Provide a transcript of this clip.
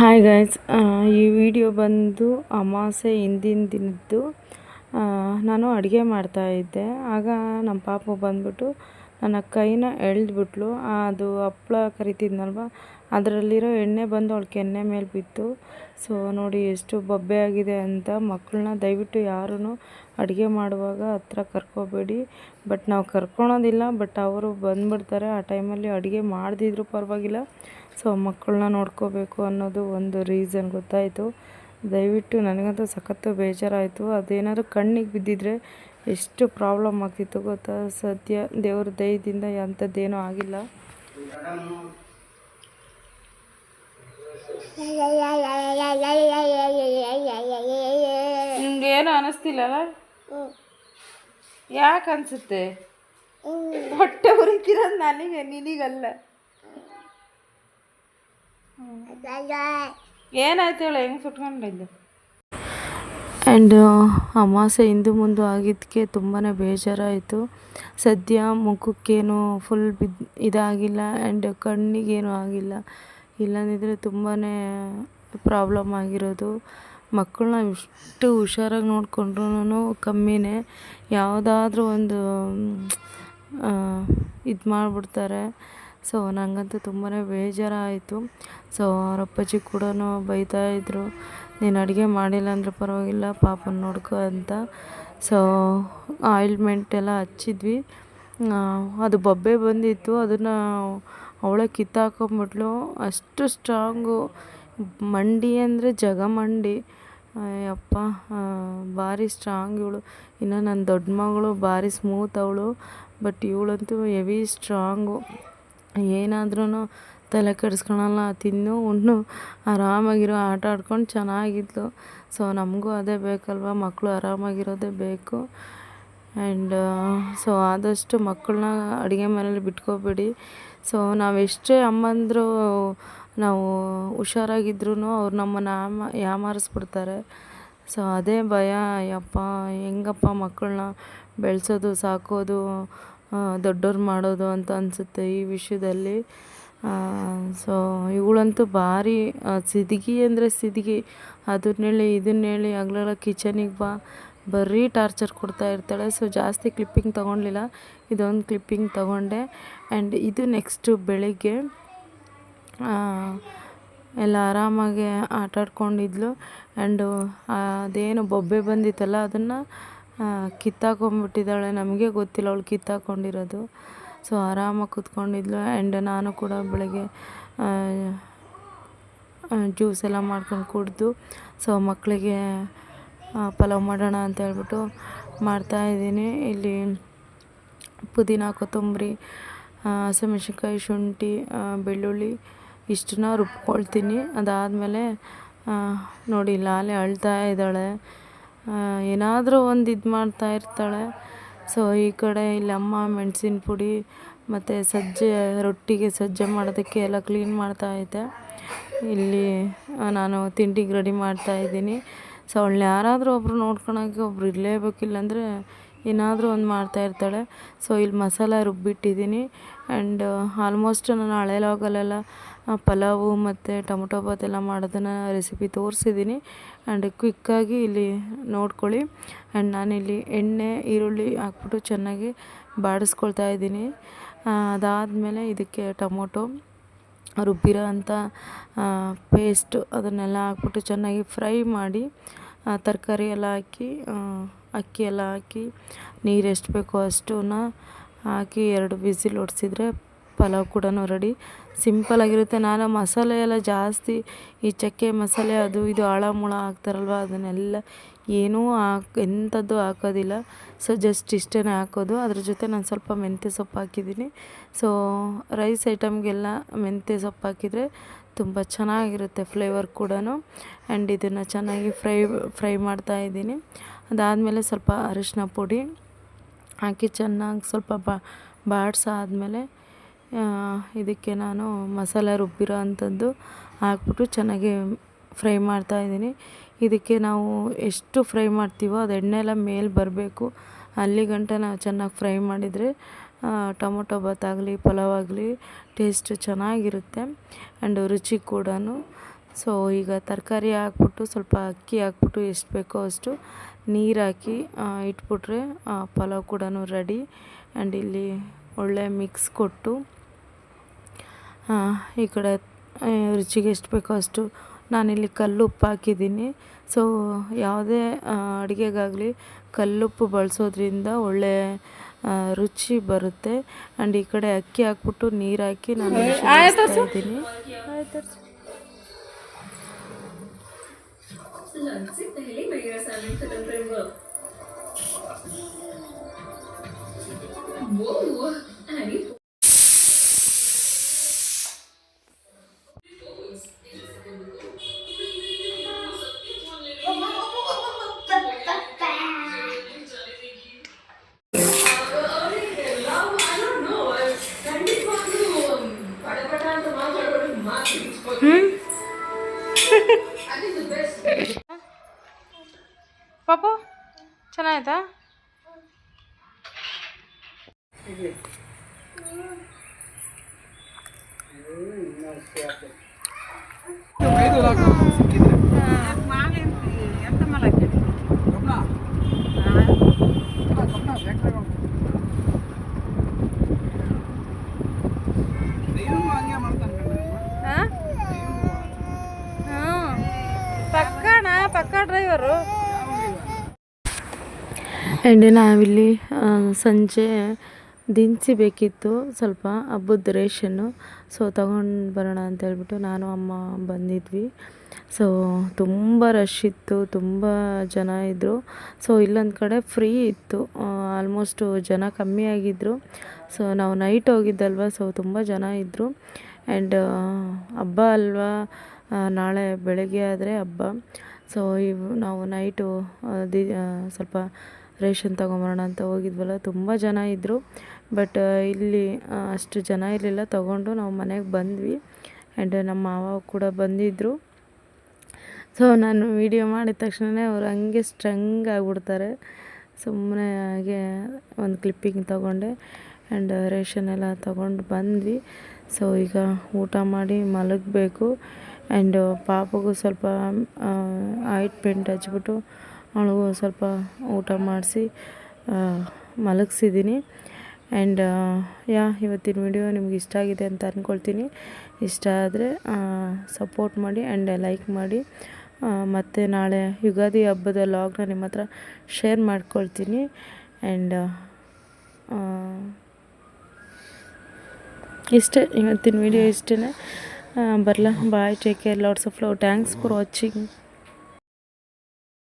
Hi guys, ಈ video ಬಂದು ಅಮಾವಾಸ್ಯೆ ಹಿಂದಿನ ದಿನದ್ದು. ನಾನು ಅಡುಗೆ ಮಾಡ್ತಾಯಿದ್ದೆ. ಆಗ ನಮ್ಮ ಪಾಪು ಬಂದ್ಬಿಟ್ಟು ನನ್ನ ಕೈನ ಎಳೆದ್ಬಿಟ್ಲು. ಅದು ಹಪ್ಪಳ ಕರಿತಿದ್ನಲ್ವ, ಅದರಲ್ಲಿರೋ ಎಣ್ಣೆ ಬಂದು ಅವಳ ಕೆನ್ನೆ ಮೇಲೆ ಬಿತ್ತು. ಸೊ ನೋಡಿ ಎಷ್ಟು ಬೊಬ್ಬೆ ಆಗಿದೆ ಅಂತ. ಮಕ್ಕಳನ್ನ ದಯವಿಟ್ಟು ಯಾರೂ ಅಡುಗೆ ಮಾಡುವಾಗ ಹತ್ರ ಕರ್ಕೋಬೇಡಿ. ಬಟ್ ನಾವು ಕರ್ಕೊಳೋದಿಲ್ಲ, ಬಟ್ ಅವರು ಬಂದುಬಿಡ್ತಾರೆ. ಆ ಟೈಮಲ್ಲಿ ಅಡುಗೆ ಮಾಡದಿದ್ರೂ ಪರವಾಗಿಲ್ಲ, ಸೊ ಮಕ್ಕಳನ್ನ ನೋಡ್ಕೋಬೇಕು ಅನ್ನೋದು ಒಂದು ರೀಸನ್ ಗೊತ್ತಾಯಿತು. ದಯವಿಟ್ಟು ನನಗಂತೂ ಸಖತ್ತು ಬೇಜಾರಾಯಿತು. ಅದೇನಾದ್ರು ಕಣ್ಣಿಗೆ ಬಿದ್ದಿದ್ರೆ ಎಷ್ಟು ಪ್ರಾಬ್ಲಮ್ ಆಗ್ತಿತ್ತು ಗೊತ್ತಾ. ಸದ್ಯ ದೇವ್ರ ದಯದಿಂದ ಅಂಥದ್ದೇನೂ ಆಗಿಲ್ಲ. ನಿಮ್ಗೇನು ಅನ್ನಿಸ್ತಿಲ್ಲಲ್ಲ? ಯಾಕೆ ಅನಿಸುತ್ತೆ? ಹೊಟ್ಟೆ ಉರಿತಿರೋದು ನನಗೆ, ನಿನಗಲ್ಲ. ಏನಾಯ್ತು ಹೇಳ, ಹೆಂಗೆ ಸುಟ್ಕೊಂಡಿದ್ದು? ಆ್ಯಂಡ್ ಅಮಾವಾಸ್ಯೆ ಹಿಂದೆ ಮುಂದೆ ಆಗಿದ್ದಕ್ಕೆ ತುಂಬಾ ಬೇಜಾರಾಯಿತು. ಸದ್ಯ ಮುಖಕ್ಕೇನು ಫುಲ್ ಇದಾಗಿಲ್ಲ, ಆ್ಯಂಡ್ ಕಣ್ಣಿಗೇನು ಆಗಿಲ್ಲ. ಇಲ್ಲಂದಿದ್ರೆ ತುಂಬಾ ಪ್ರಾಬ್ಲಮ್ ಆಗಿರೋದು. ಮಕ್ಕಳನ್ನ ಇಷ್ಟು ಹುಷಾರಾಗಿ ನೋಡಿಕೊಂಡ್ರೂ ಕಮ್ಮಿನೇ. ಯಾವುದಾದ್ರೂ ಒಂದು ಇದು ಮಾಡಿಬಿಡ್ತಾರೆ. ಸೊ ನನಗಂತೂ ತುಂಬಾ ಬೇಜಾರಾಯಿತು. ಸೊ ಅವ್ರ ಅಪ್ಪಾಜಿ ಕೂಡ ಬೈತಾಯಿದ್ರು, ನೀನು ಅಡುಗೆ ಮಾಡಿಲ್ಲ ಅಂದರೆ ಪರವಾಗಿಲ್ಲ, ಪಾಪನ ನೋಡ್ಕೊ ಅಂತ. ಸೊ ಆಯಿಲ್ಮೆಂಟ್ ಎಲ್ಲ ಹಚ್ಚಿದ್ವಿ. ಅದು ಬೊಬ್ಬೆ ಬಂದಿತ್ತು, ಅದನ್ನು ಅವಳೇ ಕಿತ್ತಾಕೊಂಬಿಟ್ಲು. ಅಷ್ಟು ಸ್ಟ್ರಾಂಗು ಮಂಡಿ ಅಂದರೆ ಜಗಮಂಡಿ. ಯಪ್ಪ, ಭಾರಿ ಸ್ಟ್ರಾಂಗ್ ಇವಳು. ಇನ್ನು ನನ್ನ ದೊಡ್ಡ ಮಗಳು ಭಾರಿ ಸ್ಮೂತ್ ಅವಳು, ಬಟ್ ಇವಳಂತೂ ಹೆವಿ ಸ್ಟ್ರಾಂಗು. ಏನಾದ್ರೂ ತಲೆ ಕೆಡಿಸ್ಕೊಳಲ್ಲ, ತಿನ್ನು ಉಣ್ಣು ಆರಾಮಾಗಿರೋ, ಆಟ ಆಡ್ಕೊಂಡು ಚೆನ್ನಾಗಿದ್ಲು. ಸೊ ನಮಗೂ ಅದೇ ಬೇಕಲ್ವ, ಮಕ್ಕಳು ಆರಾಮಾಗಿರೋದೇ ಬೇಕು. ಆ್ಯಂಡ್ ಸೊ ಆದಷ್ಟು ಮಕ್ಕಳನ್ನ ಅಡುಗೆ ಮನೇಲಿ ಬಿಟ್ಕೋಬೇಡಿ. ಸೊ ನಾವೆಷ್ಟೇ ಅಮ್ಮಂದರು ನಾವು ಹುಷಾರಾಗಿದ್ರೂ ಅವ್ರು ನಮ್ಮನ್ನು ಯಾಮಾರಿಸ್ಬಿಡ್ತಾರೆ. ಸೊ ಅದೇ ಭಯ. ಯಪ್ಪ, ಹೆಂಗಪ್ಪ ಮಕ್ಕಳನ್ನ ಬೆಳೆಸೋದು, ಸಾಕೋದು, ದೊಡ್ಡವ್ರು ಮಾಡೋದು ಅಂತ ಅನಿಸುತ್ತೆ ಈ ವಿಷಯದಲ್ಲಿ. ಸೊ ಇವಳಂತೂ ಭಾರಿ ಸಿದ್ಗಿ ಅಂದರೆ ಸಿದ್ಗಿ. ಅದನ್ನೇಳಿ ಇದನ್ನೇಳಿ ಹಗಲೆಲ್ಲ ಕಿಚನಿಗೆ ಬಾ, ಬರೀ ಟಾರ್ಚರ್ ಕೊಡ್ತಾ ಇರ್ತಾಳೆ. ಸೊ ಜಾಸ್ತಿ ಕ್ಲಿಪ್ಪಿಂಗ್ ತೊಗೊಳ್ಲಿಲ್ಲ, ಇದೊಂದು ಕ್ಲಿಪ್ಪಿಂಗ್ ತೊಗೊಂಡೆ. ಆ್ಯಂಡ್ ಇದು ನೆಕ್ಸ್ಟು ಬೆಳಿಗ್ಗೆ ಎಲ್ಲ ಆರಾಮಾಗಿ ಆಟ ಆಡ್ಕೊಂಡಿದ್ಲು. ಆ್ಯಂಡು ಅದೇನು ಬೊಬ್ಬೆ ಬಂದಿತ್ತಲ್ಲ, ಅದನ್ನು ಕಿತ್ತಾಕೊಂಡ್ಬಿಟ್ಟಿದ್ದಾಳೆ. ನಮಗೆ ಗೊತ್ತಿಲ್ಲ ಅವಳು ಕಿತ್ತಾಕೊಂಡಿರೋದು. ಸೊ ಆರಾಮಾಗಿ ಕೂತ್ಕೊಂಡಿದ್ಲು. ಆ್ಯಂಡ್ ನಾನು ಕೂಡ ಬೆಳಗ್ಗೆ ಜ್ಯೂಸ್ ಎಲ್ಲ ಮಾಡ್ಕೊಂಡು ಕುಡಿದು, ಸೊ ಮಕ್ಕಳಿಗೆ ಪಲಾವ್ ಮಾಡೋಣ ಅಂತ ಹೇಳ್ಬಿಟ್ಟು ಮಾಡ್ತಾಯಿದ್ದೀನಿ. ಇಲ್ಲಿ ಪುದೀನ, ಕೊತ್ತಂಬರಿ, ಹಸಿಮೆಣ್ಸಿನ್ಕಾಯಿ, ಶುಂಠಿ, ಬೆಳ್ಳುಳ್ಳಿ ಇಷ್ಟನ್ನ ರುಬ್ಕೊಳ್ತೀನಿ. ಅದಾದಮೇಲೆ ನೋಡಿ ಲಾಲೆ ಅಳ್ತಾ ಇದ್ದಾಳೆ, ಏನಾದರೂ ಒಂದು ಇದು ಮಾಡ್ತಾ ಇರ್ತಾಳೆ. ಸೊ ಈ ಕಡೆ ಇಲ್ಲಿ ಅಮ್ಮ ಮೆಣಸಿನ ಪುಡಿ ಮತ್ತು ಸಜ್ಜೆ, ರೊಟ್ಟಿಗೆ ಸಜ್ಜೆ ಮಾಡೋದಕ್ಕೆ ಎಲ್ಲ ಕ್ಲೀನ್ ಮಾಡ್ತಾಯಿದ್ದೆ. ಇಲ್ಲಿ ನಾನು ತಿಂಡಿಗೆ ರೆಡಿ ಮಾಡ್ತಾಯಿದ್ದೀನಿ. ಸೊ ಅವಳನ್ನ ಯಾರಾದರೂ ಒಬ್ಬರು ನೋಡ್ಕೊಳಕ್ಕೆ ಒಬ್ರು ಇರಲೇಬೇಕಿಲ್ಲ ಅಂದರೆ ಏನಾದರೂ ಒಂದು ಮಾಡ್ತಾಯಿರ್ತಾಳೆ. ಸೊ ಇಲ್ಲಿ ಮಸಾಲ ರುಬ್ಬಿಟ್ಟಿದ್ದೀನಿ. ಆ್ಯಂಡ್ ಆಲ್ಮೋಸ್ಟ್ ನಾನು ಹಳೆ ಲಾಗಲ್ಲೆಲ್ಲ ಪಲಾವು ಮತ್ತು ಟೊಮೊಟೊ ಬಾತ್ ಎಲ್ಲ ಮಾಡೋದನ್ನು ರೆಸಿಪಿ ತೋರಿಸಿದ್ದೀನಿ. ಆ್ಯಂಡ್ ಕ್ವಿಕ್ಕಾಗಿ ಇಲ್ಲಿ ನೋಡ್ಕೊಳ್ಳಿ. ಆ್ಯಂಡ್ ನಾನಿಲ್ಲಿ ಎಣ್ಣೆ, ಈರುಳ್ಳಿ ಹಾಕ್ಬಿಟ್ಟು ಚೆನ್ನಾಗಿ ಬಾಡಿಸ್ಕೊಳ್ತಾ ಇದ್ದೀನಿ. ಅದಾದಮೇಲೆ ಇದಕ್ಕೆ ಟೊಮೊಟೊ, ರುಬ್ಬಿರೋ ಅಂಥ ಪೇಸ್ಟು ಅದನ್ನೆಲ್ಲ ಹಾಕ್ಬಿಟ್ಟು ಚೆನ್ನಾಗಿ ಫ್ರೈ ಮಾಡಿ, ತರಕಾರಿ ಎಲ್ಲ ಹಾಕಿ, ಅಕ್ಕಿ ಎಲ್ಲ ಹಾಕಿ, ನೀರು ಎಷ್ಟು ಬೇಕೋ ಅಷ್ಟನ್ನ ಹಾಕಿ 2 ವಿಸಿಲ್ ಹೊಡ್ಸಿದ್ರೆ ಪಲಾವ್ ಕೂಡ ರೆಡಿ. ಸಿಂಪಲಾಗಿರುತ್ತೆ. ನಾನು ಮಸಾಲೆ ಎಲ್ಲ ಜಾಸ್ತಿ ಈ ಚಕ್ಕೆ ಮಸಾಲೆ ಅದು ಇದು ಆಳ ಮುಳ ಹಾಕ್ತಾರಲ್ವ, ಅದನ್ನೆಲ್ಲ ಏನೂ ಎಂಥದ್ದು ಹಾಕೋದಿಲ್ಲ. ಸೊ ಜಸ್ಟ್ ಇಷ್ಟೇ ಹಾಕೋದು. ಅದ್ರ ಜೊತೆ ನಾನು ಸ್ವಲ್ಪ ಮೆಂತ್ಯ ಸೊಪ್ಪು ಹಾಕಿದ್ದೀನಿ. ಸೊ ರೈಸ್ ಐಟಮ್ಗೆಲ್ಲ ಮೆಂತ್ಯ ಸೊಪ್ಪು ಹಾಕಿದರೆ ತುಂಬ ಚೆನ್ನಾಗಿರುತ್ತೆ ಫ್ಲೇವರ್ ಕೂಡ. ಆ್ಯಂಡ್ ಇದನ್ನು ಚೆನ್ನಾಗಿ ಫ್ರೈ ಮಾಡ್ತಾಯಿದ್ದೀನಿ. ಅದಾದಮೇಲೆ ಸ್ವಲ್ಪ ಅರಿಶಿನ ಪುಡಿ ಹಾಕಿ ಚೆನ್ನಾಗಿ ಸ್ವಲ್ಪ ಬಾಡಿಸಾದ್ಮೇಲೆ ಇದಕ್ಕೆ ನಾನು ಮಸಾಲೆ ರುಬ್ಬಿರೋ ಅಂಥದ್ದು ಹಾಕ್ಬಿಟ್ಟು ಚೆನ್ನಾಗಿ ಫ್ರೈ ಮಾಡ್ತಾಯಿದ್ದೀನಿ. ಇದಕ್ಕೆ ನಾವು ಎಷ್ಟು ಫ್ರೈ ಮಾಡ್ತೀವೋ ಅದು ಎಣ್ಣೆ ಎಲ್ಲ ಮೇಲೆ ಬರಬೇಕು. ಅಲ್ಲಿಗಂಟ ನಾವು ಚೆನ್ನಾಗಿ ಫ್ರೈ ಮಾಡಿದರೆ ಟೊಮೊಟೊ ಬಾತ್ ಆಗಲಿ, ಪಲಾವ್ ಆಗಲಿ ಟೇಸ್ಟ್ ಚೆನ್ನಾಗಿರುತ್ತೆ. ಆ್ಯಂಡ್ ರುಚಿ ಕೂಡ. ಸೊ ಈಗ ತರಕಾರಿ ಹಾಕ್ಬಿಟ್ಟು ಸ್ವಲ್ಪ ಅಕ್ಕಿ ಹಾಕ್ಬಿಟ್ಟು ಎಷ್ಟು ಬೇಕೋ ಅಷ್ಟು ನೀರು ಹಾಕಿ ಇಟ್ಬಿಟ್ರೆ ಪಲಾವ್ ಕೂಡ ರೆಡಿ. ಆ್ಯಂಡ್ ಇಲ್ಲಿ ಒಳ್ಳೆ ಮಿಕ್ಸ್ ಕೊಟ್ಟು ಈ ಕಡೆ ರುಚಿಗೆ ಎಷ್ಟು ಬೇಕೋ ಅಷ್ಟು ನಾನಿಲ್ಲಿ ಕಲ್ಲುಪ್ಪು ಹಾಕಿದ್ದೀನಿ. ಸೊ ಯಾವುದೇ ಅಡುಗೆಗಾಗಲಿ ಕಲ್ಲುಪ್ಪು ಬಳಸೋದ್ರಿಂದ ಒಳ್ಳೆ ರುಚಿ ಬರುತ್ತೆ. ಆ್ಯಂಡ್ ಈ ಕಡೆ ಅಕ್ಕಿ ಹಾಕ್ಬಿಟ್ಟು ನೀರು ಹಾಕಿ ನಾನು ಇದ್ದೀನಿ. ಪಾಪು ಚೆನ್ನಾಯ್ತಾ? ಪಕ್ಕ ಡ್ರೈವರು. ಆ್ಯಂಡ್ ನಾವಿಲ್ಲಿ ಸಂಜೆ ದಿನಸಿ ಬೇಕಿತ್ತು, ಸ್ವಲ್ಪ ಹಬ್ಬದ ರೇಷನ್ನು. ಸೊ ತಗೊಂಡು ಬರೋಣ ಅಂತ ಹೇಳ್ಬಿಟ್ಟು ನಾನು ಅಮ್ಮ ಬಂದಿದ್ವಿ. ಸೊ ತುಂಬ ರಶ್ ಇತ್ತು, ತುಂಬ ಜನ ಇದ್ದರು. ಸೊ ಇಲ್ಲೊಂದು ಕಡೆ ಫ್ರೀ ಇತ್ತು, ಆಲ್ಮೋಸ್ಟು ಜನ ಕಮ್ಮಿ ಆಗಿದ್ದರು. ಸೊ ನಾವು ನೈಟ್ ಹೋಗಿದ್ದಲ್ವ, ಸೊ ತುಂಬ ಜನ ಇದ್ದರು. ಆ್ಯಂಡ್ ಹಬ್ಬ ಅಲ್ವಾ, ನಾಳೆ ಬೆಳಗ್ಗೆ ಆದರೆ ಹಬ್ಬ. ಸೊ ನಾವು ನೈಟು ಸ್ವಲ್ಪ ರೇಷನ್ ತೊಗೊಂಬರೋಣ ಅಂತ ಹೋಗಿದ್ವಲ್ಲ, ತುಂಬ ಜನ ಇದ್ದರು. ಬಟ್ ಇಲ್ಲಿ ಅಷ್ಟು ಜನ ಇರಲಿಲ್ಲ, ತೊಗೊಂಡು ನಾವು ಮನೆಗೆ ಬಂದ್ವಿ. ಆ್ಯಂಡ್ ನಮ್ಮ ಮಾವ ಕೂಡ ಬಂದಿದ್ದರು. ಸೊ ನಾನು ವೀಡಿಯೋ ಮಾಡಿದ ತಕ್ಷಣವೇ ಅವ್ರು ಹಂಗೆ ಸ್ಟ್ರಂಗ್ ಆಗಿಬಿಡ್ತಾರೆ. ಸುಮ್ಮನೆ ಹಾಗೆ ಒಂದು ಕ್ಲಿಪ್ಪಿಂಗ್ ತೊಗೊಂಡೆ. ಆ್ಯಂಡ್ ರೇಷನ್ ಎಲ್ಲ ತೊಗೊಂಡು ಬಂದ್ವಿ. ಸೊ ಈಗ ಊಟ ಮಾಡಿ ಮಲಗಬೇಕು. ಆ್ಯಂಡ್ ಪಾಪಗೂ ಸ್ವಲ್ಪ ಆಯಿಂಟ್ಮೆಂಟ್ ಹಚ್ಬಿಟ್ಟು ಅವಳಿಗೂ ಸ್ವಲ್ಪ ಊಟ ಮಾಡಿಸಿ ಮಲಗಿಸಿದ್ದೀನಿ. ಆ್ಯಂಡ್ ಇವತ್ತಿನ ವಿಡಿಯೋ ನಿಮ್ಗೆ ಇಷ್ಟ ಆಗಿದೆ ಅಂತ ಅಂದ್ಕೊಳ್ತೀನಿ. ಇಷ್ಟ ಆದರೆ ಸಪೋರ್ಟ್ ಮಾಡಿ ಆ್ಯಂಡ್ ಲೈಕ್ ಮಾಡಿ. ಮತ್ತು ನಾಳೆ ಯುಗಾದಿ ಹಬ್ಬದ ವ್ಲಾಗ್ನ ನಿಮ್ಮ ಹತ್ರ ಶೇರ್ ಮಾಡ್ಕೊಳ್ತೀನಿ. ಆ್ಯಂಡ್ ಇಷ್ಟೇ ಇವತ್ತಿನ ವಿಡಿಯೋ, ಇಷ್ಟೇ. ಬರಲಾ, bye, take care, lots of love, thanks for watching.